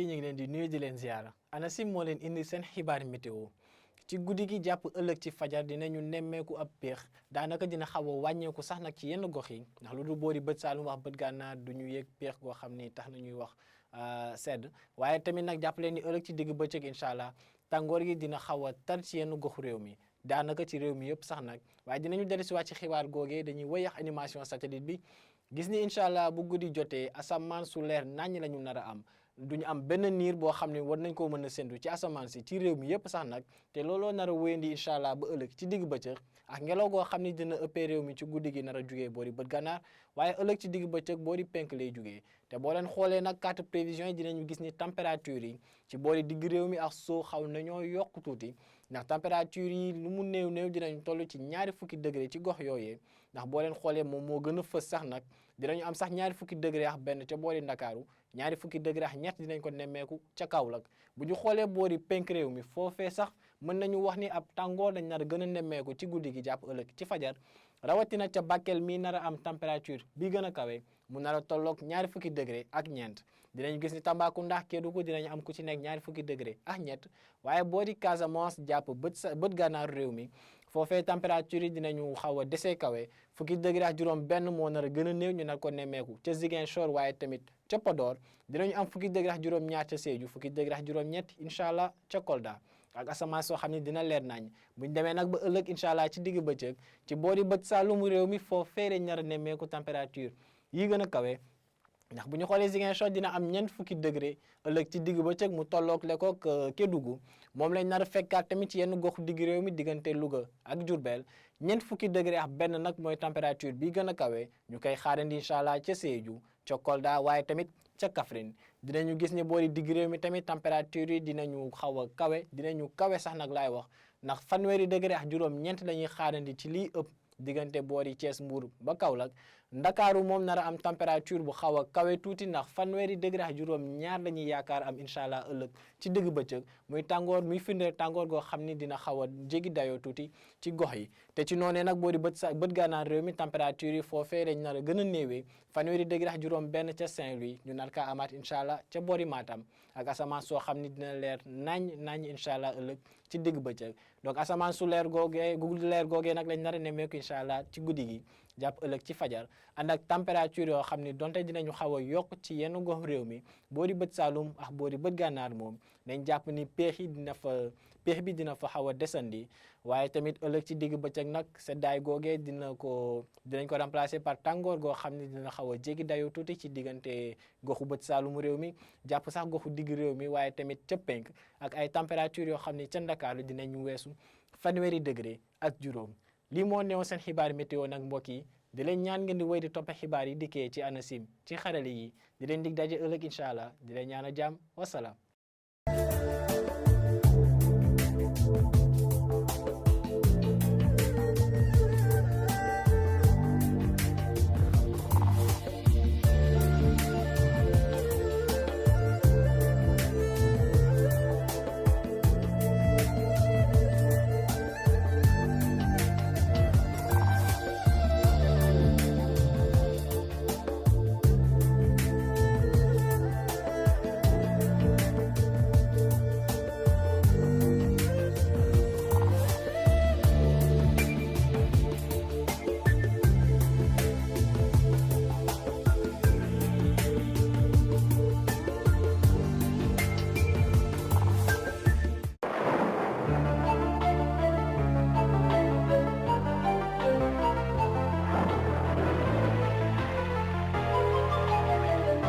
yi ñu ngi leen di nuyu di leen ziara ANACIM moo leen indi seen xibaar météo ci guddi gi jàpp ëllëg ci fajar dinañu nemmeeku ab péex daanaka dina xaw a wàññeeku sax nag ci yenn gox yi ndax lu dul boori bët Saalum wax bët gànnaar du ñu yëg péex goo xam ni tax na ñuy wax sedd waaye tamit nag jàpp leen ni ëllëg ci digg bëccëg incha allah tàngoor gi dina xaw a tar ci yenn goxu réew mi daanaka ci réew mi yëpp sax nag waaye dinañu dellusiwaat ci xibaar googee dañuy wëyax animation satellite bi gis ni incha allah bu guddi jotee asamaan su leer naññ la ñu nar a am duñu am benn niir boo xam ne war nañ koo mën a séntu ci asamaan si ci réew mi yëpp sax nag te looloo nar a wéyandi incha allah ba ëllëg ci digg bëccëg ak ngelaw goo xam ne dina ëppee réew mi ci guddi gi nar a jugee boori bët gànnaar waaye ëllëg ci digg bëccëg boori penk lay jugee te boo leen xoolee nag carte prévision yi dinañu gis ni température yi ci boori digg réew mi ak soo xaw nañoo yokk tuuti ndax température yi lu mu néew néew dinañ toll ci ñaari fukki degré ci gox yooyee ndax boo leen xoolee moom moo gën a fës sax nag dinañu am sax ñaari fukki degré ak benn ca boori Ndakaaru ñaari fukki degré ak ñett dinañ ko nemmeeku ca Kaolack bu ñu xoolee boori penk réew mi foofee sax mën nañu wax ni ab tàngoor dañ nar a gën a nemmeeku ci guddi gi jàpp ëllëg ci fajar rawatina ca Bakel mii nar a am température bi gën a kawe mu nar a tolloog ñaari fukki degré ak ñeent dinañ gis ni Tambacounda ak Kédougou dinañ am ku ci nekk ñaari fukki degré ak ñett waaye boori Casamance jàpp bët gànnaaru réew mi foofee température yi dinañu xaw a desee kawe fukki degré ak juróom benn moo nar a gën a néew ñu nar ko nemmeeku ca Ziguinchor waaye tamit ca Podor dinañu am fukki degré ak juróom ñaar ca Sédhiou fukki degré ak juróom ñett incha allah ca Kolda ak asamaan soo xam ne dina leer nañ buñ demee nag ba ëllëg incha allah ci digg bëccëg ci boori bët saalumu réew mi foofee lañ nar a nemmeeku température yi gën a kawe ndax bu ñu xoolee Ziguinchor dina am ñeent fukki degré ëllëg ci digg bëccëg mu tolloog lekoog Kédougou moom lañ nar a fekkaat tamit ci yenn goxu digg réew mi diggante Louga ak Diourbel ñeent fukki degré ak benn nag mooy température bi gën a kawe ñu koy xaarandi incha allah ca Sédhiou ca Kolda waaye tamit ca Kaffrine dinañu gis ne boori digg réew mi tamit température yi dinañu xaw a kawe dinañu kawe sax nag laay wax ndax fanweeri degré ak juróom-ñeent lañuy xaarandi ci lii ëpp diggante boori Thiès Mbour ba Kaolack Ndakaaru moom nar a am température bu xaw a kawe tuuti ndax fanweeri degré ak juróom ñaar la ñuy yaakaar am incha allah ëllëg ci digg bëccëg muy tàngoor muy firndeel tàngoor goo xam ni dina xaw a jéggi dayoo tuuti ci gox yi te ci noonee nag boori bët gànnaar réew mi température yi foofee lañ nar a gën a néewee fanweeri degré ak juróom benn ca Saint-Louis ñu nar kaa amaat incha allah ca boori Matam ak asamaan soo xam ni dina leer nañ incha allah ëllëg ci digg bëccëg donc asamaan su leer googee nag lañ nar a nemmeeku incha allah ci guddi gi jàpp ëllëg ci fajar ànd ak température yoo xam ni donte dinañu xaw a yokk ci yenn gox réew mi boori bët Saalum ak boori bët gànnaar moom nañ jàpp ni péex bi dina fa xaw a desandi waaye tamit ëllëg ci digg bëccëg nag seddaay googee dinañ ko remplacer par tàngoor goo xam ni dina xaw a jéggi dayoo tuuti ci diggante goxu bët Saalum réew mi jàpp sax goxu digg réew mi waaye tamit ca penk ak ay température yoo xam ni ca Ndakaaru dinañu weesu fanweeri degré ak juróom lii moo neewoon seen xibaar météo nag mbokk yi di leen ñaan ngeen di wéy di toppe xibaar yi dikkee ci ANACIM ci xarale yi di leen dig daje ëllëg incha allah di leen ñaan a jàmm wasalaam